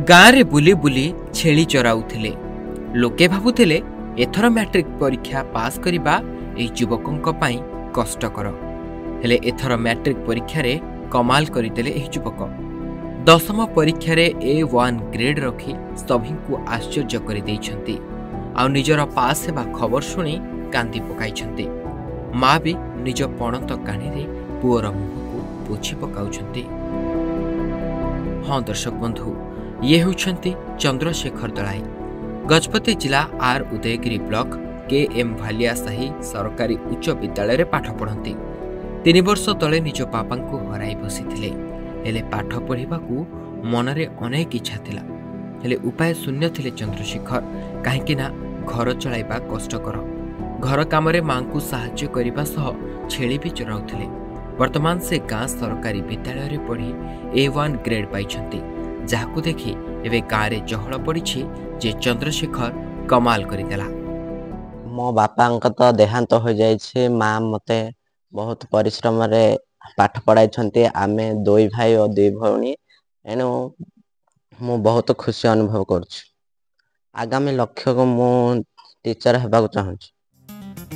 गाँव रे बुली बुली छेली चराउथिले। लोके भाबुथिले एथर मैट्रिक परीक्षा पास करिबा एई युवकंक पई कष्टकर। हेले एथर मैट्रिक परीक्षा रे कमाल करितेले एही युवक। दशम परीक्षा रे A1 ग्रेड रखी सभिंकु आश्चर्य करि दैछंती। आ निजर पास हेबा खबर शुणी कांदी पकाइछंती। माँ भी निज पणत कानी रे पुअर मुहको पोछि पकाउछंती। हाँ दर्शक बंधु, ये होउछंती चंद्रशेखर दलाई। गजपति जिला आर उदयगिरी ब्लॉक KM भालिया साही सरकारी उच्च विद्यालय रे पाठ पढ़ंती। 3 वर्ष तले निज बापा को हराई बसिथिले। हेले पाठ पढ़िबाकू मनरे अनेक इच्छा थिला। हेले उपाय शून्य थिले चंद्रशेखर, काहेकि ना घर चलाइबा कष्टकर। घर काम रे मां को सहाय्य करिबा सह छेली भी चराउथिले। वर्तमान से गाँ सरकारी विद्यालय रे पढ़ी A1 ग्रेड पाइछंती, जाहाकू देखि एबे गाँ रे चहल पड़िछि जे चंद्रशेखर कमाल करिदेला। मो बापा तो देहांत हो जाइछे। माँ मते बहुत परिश्रम रे पाठ पढ़ाई छंती। आमे 2 भाई और 2 भौणी। एनु मु बहुत खुशी अनुभव करछु। आगामी लक्ष्य को मु टीचर हेबाक चाहूछु।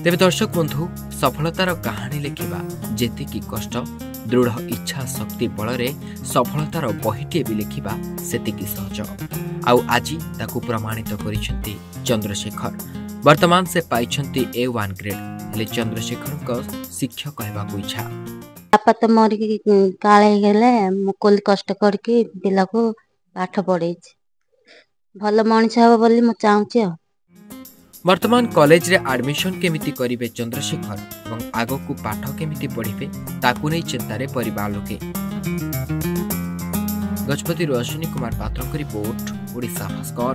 तेबे दर्शक बंधु, सफलतार कहानी लेखिबा जेतिकी कष्ट, दृढ़ इच्छा शक्ति बलरे सफलतार बहिटे भी लेखिबा सेतिकी सहज। आउ आजी ताकू प्रमाणित करिसेंती चंद्रशेखर। वर्तमान से पाइछंती A1 ग्रेड। हेले चंद्रशेखर को शिक्षक कहबाकू इच्छा। बापा तो मरी काले गेले, मुकुल कष्ट करके पिला को पाठ पढ़े भल मनीष हे बोली मु चाहूची। वर्तमान कॉलेज रे एडमिशन केमिति करिवे चंद्रशेखर एवं आगो को पाठ केमिति पढ़िबे ताकू नै चिंतारे परिवार लोके। गजपति अश्विनी कुमार पात्र रिपोर्ट, ओडिशा भास्कर।